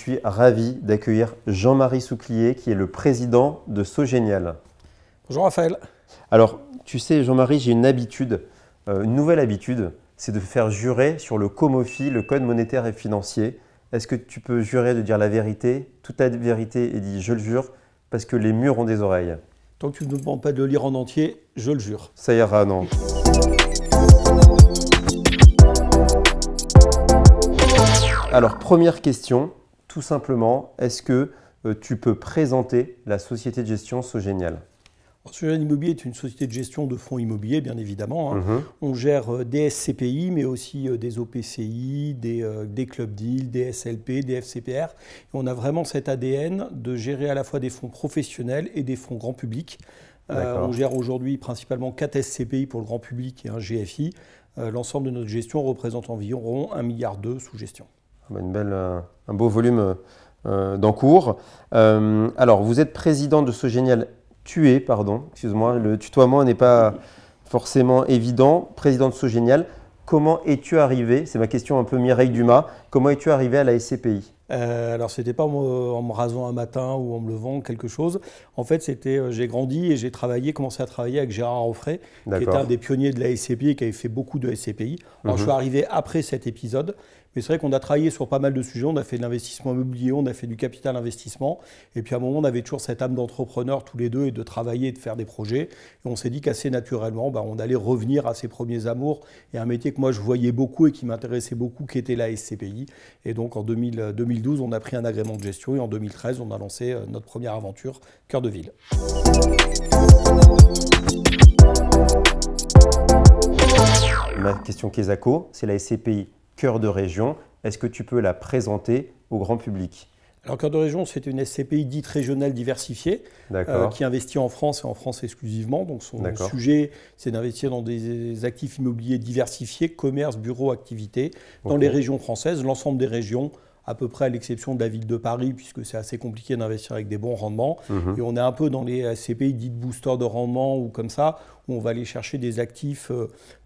suis ravi d'accueillir Jean-Marie Souclier, qui est le président de Sogenial. Bonjour Raphaël. Alors, tu sais, Jean-Marie, j'ai une habitude, une nouvelle habitude, c'est de faire jurer sur le COMOFI, le Code monétaire et financier. Est-ce que tu peux jurer de dire la vérité, toute la vérité, et dit je le jure, parce que les murs ont des oreilles? Tant que tu ne me demandes pas de le lire en entier, je le jure. Ça ira, non. Alors, première question, tout simplement, est-ce que tu peux présenter la société de gestion Sogenial? Sogenial Immobilier est une société de gestion de fonds immobiliers, bien évidemment. On gère des SCPI, mais aussi des OPCI, des club deals, des SLP, des FCPR. Et on a vraiment cet ADN de gérer à la fois des fonds professionnels et des fonds grand public. On gère aujourd'hui principalement 4 SCPI pour le grand public et un GFI. L'ensemble de notre gestion représente environ 1,2 milliard sous gestion. Un beau volume d'encours. Alors, vous êtes président de Sogenial excuse-moi, le tutoiement n'est pas forcément évident. Président de Sogenial, comment es-tu arrivé, c'est ma question un peu Mireille Dumas, comment es-tu arrivé à la SCPI? Alors, ce n'était pas en me rasant un matin ou en me levant quelque chose. En fait, j'ai grandi et j'ai commencé à travailler avec Gérard Offray, qui était un des pionniers de la SCPI et qui avait fait beaucoup de SCPI. Alors, je suis arrivé après cet épisode, mais c'est vrai qu'on a travaillé sur pas mal de sujets. On a fait de l'investissement immobilier, on a fait du capital investissement. Et puis, à un moment, on avait toujours cette âme d'entrepreneur tous les deux et de travailler et de faire des projets. Et on s'est dit qu'assez naturellement, on allait revenir à ses premiers amours et un métier que moi, je voyais beaucoup et qui m'intéressait beaucoup, qui était la SCPI. Et donc, en 2012, on a pris un agrément de gestion et en 2013, on a lancé notre première aventure, Cœur de Ville. Ma question Quesaco, c'est la SCPI Cœur de Région. Est-ce que tu peux la présenter au grand public? Alors, Cœur de Région, c'est une SCPI dite régionale diversifiée qui investit en France et en France exclusivement. Donc, son sujet, c'est d'investir dans des actifs immobiliers diversifiés, commerce, bureaux, activités, dans les régions françaises, l'ensemble des régions, à peu près à l'exception de la ville de Paris, puisque c'est assez compliqué d'investir avec des bons rendements. Et on est un peu dans les SCPI dites boosters de rendement ou comme ça, où on va aller chercher des actifs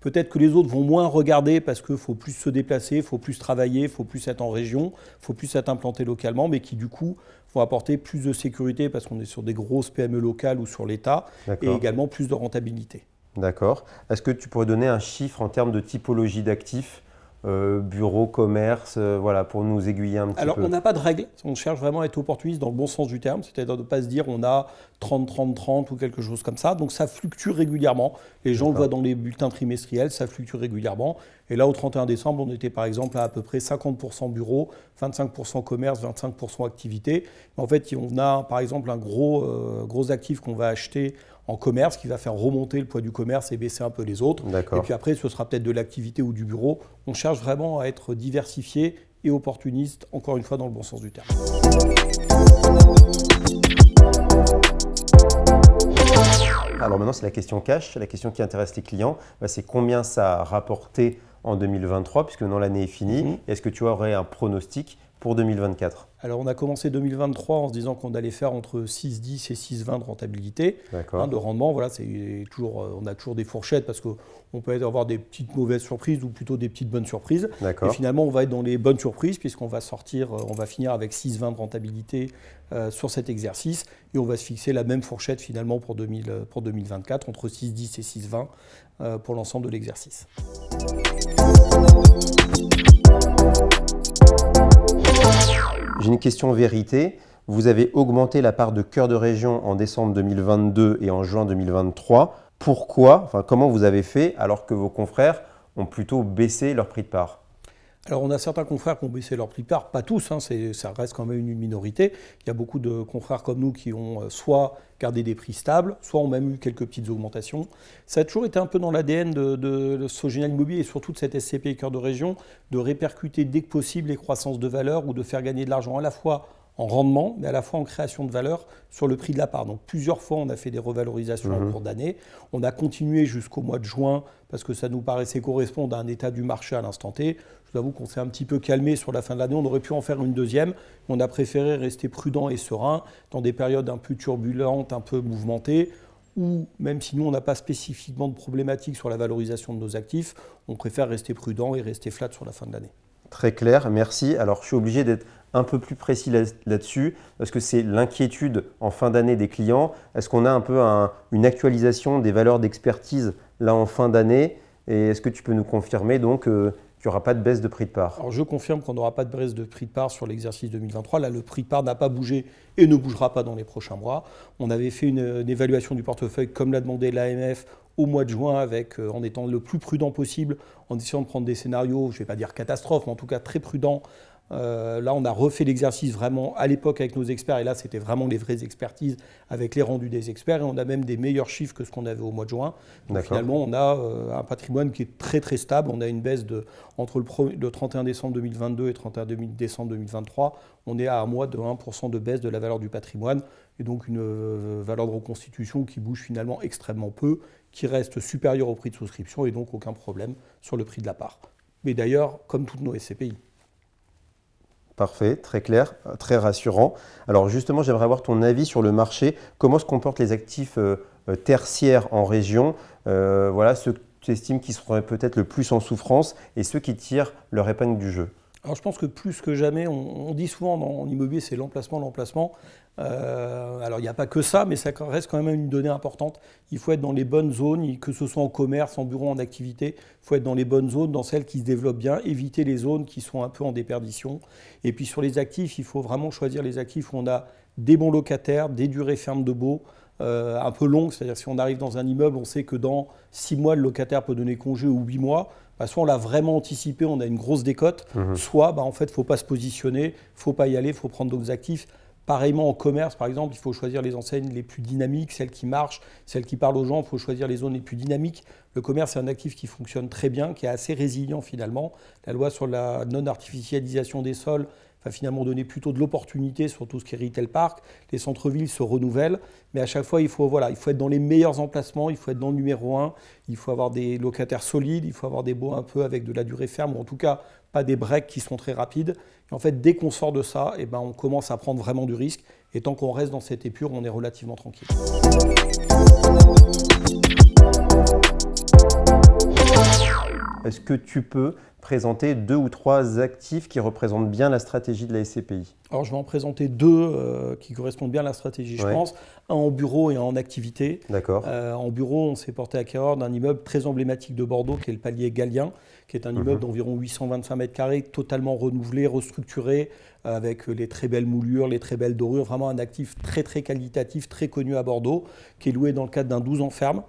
peut-être que les autres vont moins regarder parce qu'il faut plus se déplacer, il faut plus travailler, il faut plus être en région, il faut plus être implanté localement, mais qui du coup vont apporter plus de sécurité parce qu'on est sur des grosses PME locales ou sur l'État, et également plus de rentabilité. D'accord. Est-ce que tu pourrais donner un chiffre en termes de typologie d'actifs? Bureau, commerce, voilà, pour nous aiguiller un petit peu. Alors, on n'a pas de règle. On cherche vraiment à être opportuniste dans le bon sens du terme, c'est-à-dire de ne pas se dire on a 30-30-30 ou quelque chose comme ça. Donc, ça fluctue régulièrement. Les gens le voient dans les bulletins trimestriels, ça fluctue régulièrement. Et là, au 31 décembre, on était par exemple à peu près 50% bureau, 25% commerce, 25% activité. En fait, on a par exemple un gros actif qu'on va acheter en commerce qui va faire remonter le poids du commerce et baisser un peu les autres. Et puis après, ce sera peut-être de l'activité ou du bureau. On cherche vraiment à être diversifié et opportuniste, encore une fois dans le bon sens du terme. Alors maintenant, c'est la question cash, la question qui intéresse les clients. C'est combien ça a rapporté en 2023, puisque maintenant l'année est finie. Est-ce que tu aurais un pronostic pour 2024? Alors, on a commencé 2023 en se disant qu'on allait faire entre 6,10 et 6,20 de rentabilité, de rendement. Voilà, on a toujours des fourchettes parce qu'on peut avoir des petites mauvaises surprises ou plutôt des petites bonnes surprises. Et finalement, on va être dans les bonnes surprises puisqu'on va finir avec 6,20 de rentabilité sur cet exercice et on va se fixer la même fourchette finalement pour 2024, entre 6,10 et 6,20 pour l'ensemble de l'exercice. J'ai une question vérité. Vous avez augmenté la part de Cœur de Région en décembre 2022 et en juin 2023. Pourquoi? Comment vous avez fait alors que vos confrères ont plutôt baissé leur prix de part? Alors, on a certains confrères qui ont baissé leur prix de part, pas tous, ça reste quand même une minorité. Il y a beaucoup de confrères comme nous qui ont soit gardé des prix stables, soit ont même eu quelques petites augmentations. Ça a toujours été un peu dans l'ADN de Sogenial Immobilier et surtout de cette SCPI Cœur de Région, de répercuter dès que possible les croissances de valeur ou de faire gagner de l'argent à la fois en rendement, mais à la fois en création de valeur sur le prix de la part. Donc plusieurs fois, on a fait des revalorisations en cours d'année. On a continué jusqu'au mois de juin parce que ça nous paraissait correspondre à un état du marché à l'instant T. Je vous avoue qu'on s'est un petit peu calmé sur la fin de l'année. On aurait pu en faire une deuxième. On a préféré rester prudent et serein dans des périodes un peu turbulentes, un peu mouvementées, où même si nous, on n'a pas spécifiquement de problématiques sur la valorisation de nos actifs, on préfère rester prudent et rester flat sur la fin de l'année. Très clair, merci. Alors, je suis obligé d'être un peu plus précis là-dessus, parce que c'est l'inquiétude en fin d'année des clients. Est-ce qu'on a un peu une actualisation des valeurs d'expertise là en fin d'année? Et est-ce que tu peux nous confirmer donc qu'il n'y aura pas de baisse de prix de part? Alors je confirme qu'on n'aura pas de baisse de prix de part sur l'exercice 2023. Là, le prix de part n'a pas bougé et ne bougera pas dans les prochains mois. On avait fait une évaluation du portefeuille comme l'a demandé l'AMF au mois de juin, en étant le plus prudent possible, en essayant de prendre des scénarios, je ne vais pas dire catastrophe, mais en tout cas très prudents. Là, on a refait l'exercice vraiment à l'époque avec nos experts, et là, c'était vraiment les vraies expertises avec les rendus des experts, et on a même des meilleurs chiffres que ce qu'on avait au mois de juin. Donc finalement, on a un patrimoine qui est très très stable. On a une baisse entre le 31 décembre 2022 et 31 décembre 2023, on est à un mois de 1% de baisse de la valeur du patrimoine, et donc une valeur de reconstitution qui bouge finalement extrêmement peu, qui reste supérieure au prix de souscription, et donc aucun problème sur le prix de la part. Mais d'ailleurs, comme toutes nos SCPI. Parfait, très clair, très rassurant. Alors justement, j'aimerais avoir ton avis sur le marché. Comment se comportent les actifs tertiaires en région? Voilà, ceux que tu estimes qui seraient peut-être le plus en souffrance et ceux qui tirent leur épingle du jeu. Alors je pense que plus que jamais, on dit souvent en immobilier, c'est l'emplacement, l'emplacement. Alors il n'y a pas que ça, mais ça reste quand même une donnée importante. Il faut être dans les bonnes zones, que ce soit en commerce, en bureau, en activité. Il faut être dans les bonnes zones, dans celles qui se développent bien, éviter les zones qui sont un peu en déperdition. Et puis sur les actifs, il faut vraiment choisir les actifs où on a des bons locataires, des durées fermes de baux, un peu longues. C'est-à-dire si on arrive dans un immeuble, on sait que dans 6 mois, le locataire peut donner congé ou 8 mois. Soit on l'a vraiment anticipé, on a une grosse décote, soit en fait, il ne faut pas se positionner, il ne faut pas y aller, il faut prendre d'autres actifs. Pareillement en commerce, par exemple, il faut choisir les enseignes les plus dynamiques, celles qui marchent, celles qui parlent aux gens, il faut choisir les zones les plus dynamiques. Le commerce, c'est un actif qui fonctionne très bien, qui est assez résilient finalement. La loi sur la non-artificialisation des sols va finalement donner plutôt de l'opportunité sur tout ce qui est retail park. Les centres-villes se renouvellent, mais à chaque fois, il faut être dans les meilleurs emplacements, il faut être dans le numéro 1, il faut avoir des locataires solides, il faut avoir des baux un peu avec de la durée ferme, ou en tout cas pas des breaks qui sont très rapides. Et en fait, dès qu'on sort de ça, on commence à prendre vraiment du risque. Et tant qu'on reste dans cette épure, on est relativement tranquille. Est-ce que tu peux présenter 2 ou 3 actifs qui représentent bien la stratégie de la SCPI? Alors, je vais en présenter 2 qui correspondent bien à la stratégie, je pense. Un en bureau et un en activité. D'accord. En bureau, on s'est porté acquéreur d'un immeuble très emblématique de Bordeaux, qui est le Palier Gallien, qui est un immeuble d'environ 825 mètres carrés, totalement renouvelé, restructuré, avec les très belles moulures, les très belles dorures. Vraiment un actif très, très qualitatif, très connu à Bordeaux, qui est loué dans le cadre d'un 12 ans ferme.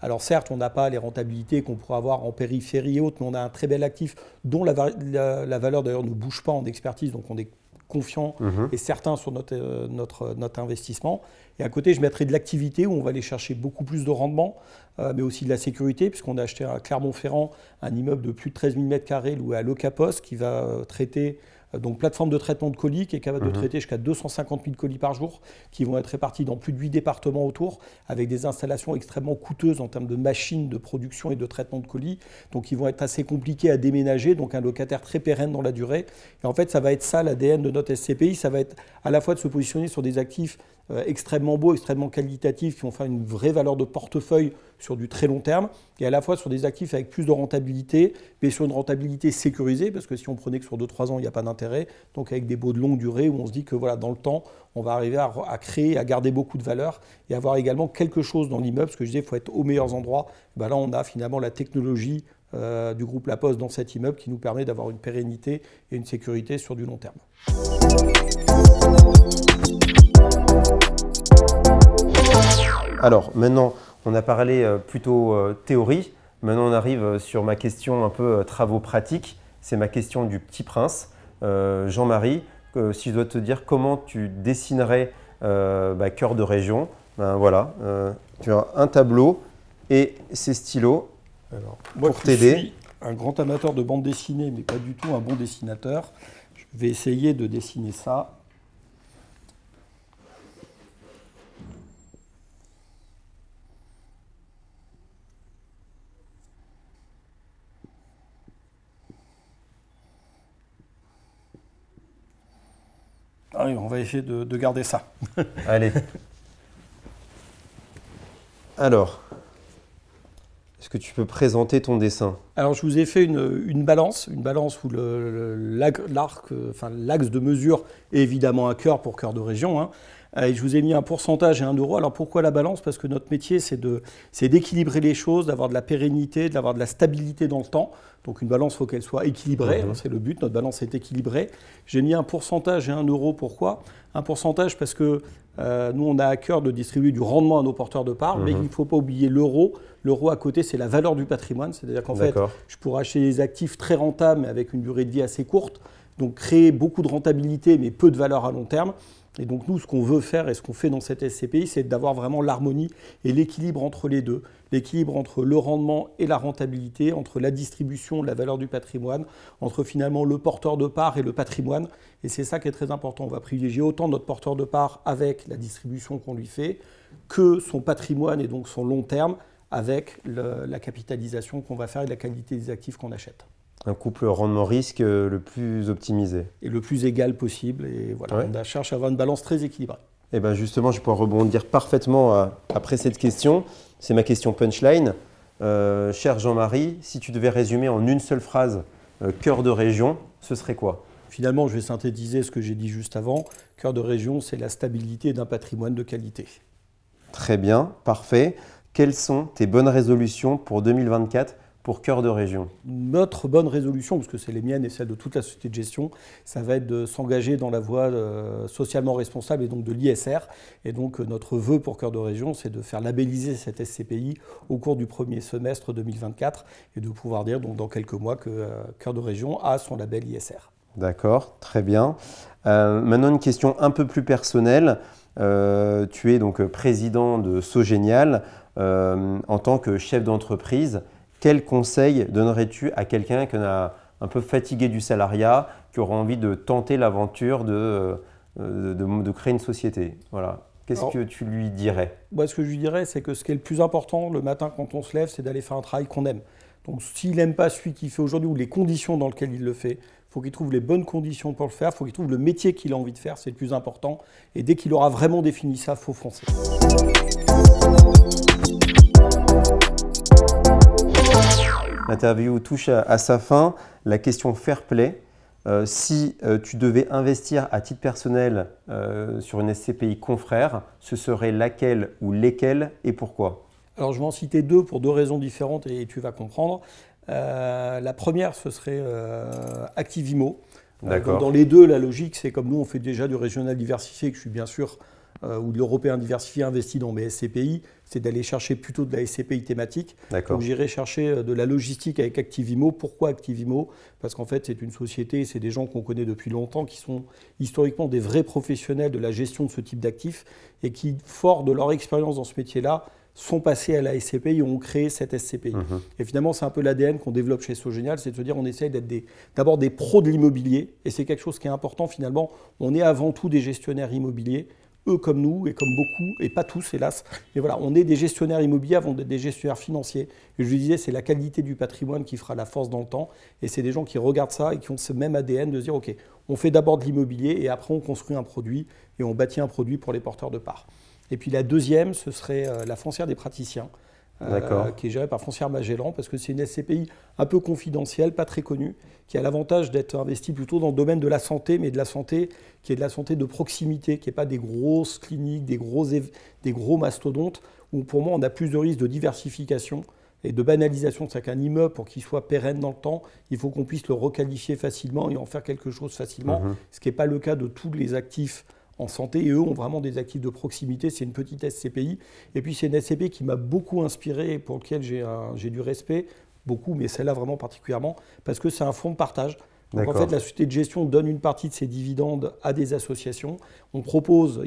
Alors certes, on n'a pas les rentabilités qu'on pourrait avoir en périphérie et autres, mais on a un très bel actif dont la valeur d'ailleurs ne bouge pas en expertise, donc on est confiant et certain sur notre investissement. Et à côté, je mettrai de l'activité où on va aller chercher beaucoup plus de rendement, mais aussi de la sécurité, puisqu'on a acheté à Clermont-Ferrand un immeuble de plus de 13 000 m² loué à Locapos qui va traiter donc plateforme de traitement de colis qui est capable de traiter jusqu'à 250 000 colis par jour, qui vont être répartis dans plus de 8 départements autour, avec des installations extrêmement coûteuses en termes de machines de production et de traitement de colis, donc ils vont être assez compliqués à déménager, donc un locataire très pérenne dans la durée. Et en fait, ça va être ça l'ADN de notre SCPI, ça va être à la fois de se positionner sur des actifs extrêmement beaux, extrêmement qualitatifs, qui vont faire une vraie valeur de portefeuille sur du très long terme, et à la fois sur des actifs avec plus de rentabilité, mais sur une rentabilité sécurisée, parce que si on prenait que sur 2-3 ans, il n'y a pas d'intérêt, donc avec des baux de longue durée, où on se dit que voilà, dans le temps, on va arriver à créer, à garder beaucoup de valeur, et avoir également quelque chose dans l'immeuble, parce que je disais, il faut être aux meilleurs endroits. Là, on a finalement la technologie du groupe La Poste dans cet immeuble qui nous permet d'avoir une pérennité et une sécurité sur du long terme. Alors maintenant, on a parlé plutôt théorie. Maintenant, on arrive sur ma question un peu travaux pratiques. C'est ma question du Petit Prince. Jean-Marie, si je dois te dire comment tu dessinerais cœur de région, voilà, tu as un tableau et ces stylos pour t'aider. Je suis un grand amateur de bande dessinée, mais pas du tout un bon dessinateur. Je vais essayer de dessiner ça. Allez, on va essayer de garder ça. Allez. Alors, est-ce que tu peux présenter ton dessin ? Alors, je vous ai fait une balance où l'axe de mesure est évidemment un cœur pour cœur de région, hein. Et je vous ai mis un pourcentage et 1 euro. Alors pourquoi la balance? Parce que notre métier, c'est d'équilibrer les choses, d'avoir de la pérennité, d'avoir de la stabilité dans le temps. Donc une balance, il faut qu'elle soit équilibrée, c'est le but, notre balance est équilibrée. J'ai mis un pourcentage et 1 euro, pourquoi? Un pourcentage parce que nous, on a à cœur de distribuer du rendement à nos porteurs de parts, mais il ne faut pas oublier l'euro. L'euro à côté, c'est la valeur du patrimoine, c'est-à-dire qu'en fait, je pourrais acheter des actifs très rentables, mais avec une durée de vie assez courte, donc créer beaucoup de rentabilité, mais peu de valeur à long terme. Et donc nous, ce qu'on veut faire et ce qu'on fait dans cette SCPI, c'est d'avoir vraiment l'harmonie et l'équilibre entre les deux. L'équilibre entre le rendement et la rentabilité, entre la distribution, la valeur du patrimoine, entre finalement le porteur de part et le patrimoine. Et c'est ça qui est très important. On va privilégier autant notre porteur de part avec la distribution qu'on lui fait que son patrimoine et donc son long terme avec la capitalisation qu'on va faire et la qualité des actifs qu'on achète. Un couple rendement-risque le plus optimisé. Et le plus égal possible. Et voilà, on cherche à avoir une balance très équilibrée. Et bien justement, je peux rebondir parfaitement après cette question. C'est ma question punchline. Cher Jean-Marie, si tu devais résumer en une seule phrase cœur de région, ce serait quoi? Finalement, je vais synthétiser ce que j'ai dit juste avant. Cœur de région, c'est la stabilité d'un patrimoine de qualité. Très bien, parfait. Quelles sont tes bonnes résolutions pour 2024 pour cœur de région? Notre bonne résolution, parce que c'est les miennes et celles de toute la société de gestion, ça va être de s'engager dans la voie socialement responsable et donc de l'ISR. Et donc notre vœu pour cœur de région, c'est de faire labelliser cette SCPI au cours du premier semestre 2024 et de pouvoir dire donc, dans quelques mois que cœur de région a son label ISR. D'accord, très bien. Maintenant une question un peu plus personnelle. Tu es donc président de Sogenial en tant que chef d'entreprise. Quel conseil donnerais-tu à quelqu'un qui en a un peu fatigué du salariat, qui aura envie de tenter l'aventure de créer une société? Voilà. Qu'est-ce que tu lui dirais? Ce que je lui dirais, c'est que ce qui est le plus important le matin quand on se lève, c'est d'aller faire un travail qu'on aime. Donc s'il n'aime pas celui qu'il fait aujourd'hui ou les conditions dans lesquelles il le fait, il faut qu'il trouve les bonnes conditions pour le faire, il faut qu'il trouve le métier qu'il a envie de faire, c'est le plus important. Et dès qu'il aura vraiment défini ça, il faut foncer. L'interview touche à sa fin. La question fair play. Si tu devais investir à titre personnel sur une SCPI confrère, ce serait laquelle ou lesquelles et pourquoi? Alors je vais en citer deux pour deux raisons différentes et tu vas comprendre. La première, ce serait Activimo. Dans les deux, la logique, c'est comme nous, on fait déjà du régional diversifié, que je suis bien sûr, ou de l'européen diversifié investi dans mes SCPI, c'est d'aller chercher plutôt de la SCPI thématique. Donc j'irai chercher de la logistique avec Activimo. Pourquoi Activimo? Parce qu'en fait, c'est une société, c'est des gens qu'on connaît depuis longtemps, qui sont historiquement des vrais professionnels de la gestion de ce type d'actifs et qui, forts de leur expérience dans ce métier-là, sont passés à la SCPI et ont créé cette SCPI. Et finalement, c'est un peu l'ADN qu'on développe chez Sogenial, c'est de se dire on essaye d'être d'abord des pros de l'immobilier, et c'est quelque chose qui est important finalement. On est avant tout des gestionnaires immobiliers, eux comme nous, et comme beaucoup, et pas tous hélas, mais voilà, on est des gestionnaires immobiliers avant d'être des gestionnaires financiers. Et je lui disais, c'est la qualité du patrimoine qui fera la force dans le temps, et c'est des gens qui regardent ça et qui ont ce même ADN de se dire ok, on fait d'abord de l'immobilier, et après on construit un produit, et on bâtit un produit pour les porteurs de parts. Et puis la deuxième, ce serait la foncière des praticiens, qui est gérée par Foncière Magellan, parce que c'est une SCPI un peu confidentielle, pas très connue, qui a l'avantage d'être investie plutôt dans le domaine de la santé, mais de la santé qui est de la santé de proximité, qui n'est pas des grosses cliniques, des gros mastodontes, où pour moi on a plus de risques de diversification et de banalisation. C'est-à-dire qu'un immeuble, pour qu'il soit pérenne dans le temps, il faut qu'on puisse le requalifier facilement et en faire quelque chose facilement, ce qui n'est pas le cas de tous les actifs en santé, et eux ont vraiment des actifs de proximité. C'est une petite SCPI. Et puis c'est une SCPI qui m'a beaucoup inspiré et pour laquelle j'ai du respect, beaucoup, mais celle-là vraiment particulièrement, parce que c'est un fonds de partage. Donc en fait, la société de gestion donne une partie de ses dividendes à des associations. Ils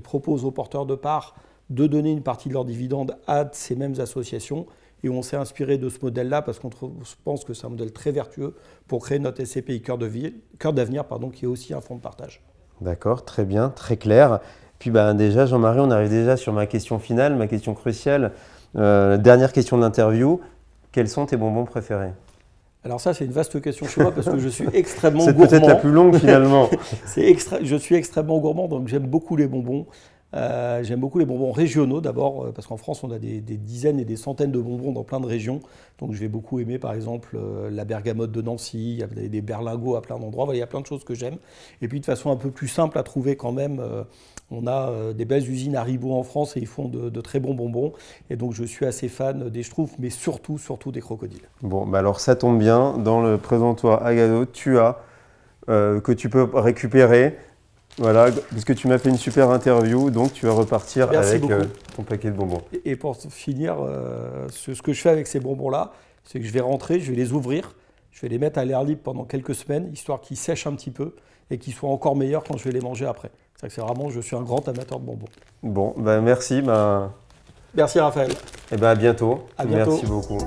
proposent aux porteurs de parts de donner une partie de leurs dividendes à ces mêmes associations. Et on s'est inspiré de ce modèle-là parce qu'on pense que c'est un modèle très vertueux pour créer notre SCPI Cœur d'avenir, qui est aussi un fonds de partage. D'accord, très bien, très clair. Puis déjà, Jean-Marie, on arrive déjà sur ma question finale, ma question cruciale. Dernière question de l'interview. Quels sont tes bonbons préférés? Alors ça, c'est une vaste question chez moi parce que je suis extrêmement gourmand. C'est peut-être la plus longue finalement. Je suis extrêmement gourmand, donc j'aime beaucoup les bonbons. J'aime beaucoup les bonbons régionaux d'abord, parce qu'en France, on a des dizaines et des centaines de bonbons dans plein de régions. Donc je vais beaucoup aimer par exemple la bergamote de Nancy, il y a des berlingots à plein d'endroits, voilà, il y a plein de choses que j'aime. Et puis de façon un peu plus simple à trouver quand même, on a des belles usines Haribo en France et ils font de très bons bonbons. Et donc je suis assez fan des Schtroumpfs, mais surtout des crocodiles. Bon, bah alors ça tombe bien, dans le présentoir Agado, tu as que tu peux récupérer. Voilà, puisque tu m'as fait une super interview, donc tu vas repartir Merci avec beaucoup. ton paquet de bonbons. Et pour finir, ce que je fais avec ces bonbons-là, c'est que je vais rentrer, je vais les ouvrir, je vais les mettre à l'air libre pendant quelques semaines, histoire qu'ils sèchent un petit peu et qu'ils soient encore meilleurs quand je vais les manger après. C'est vraiment, je suis un grand amateur de bonbons. Bon, bah merci. Merci Raphaël. Et ben à bientôt. À bientôt. Merci beaucoup.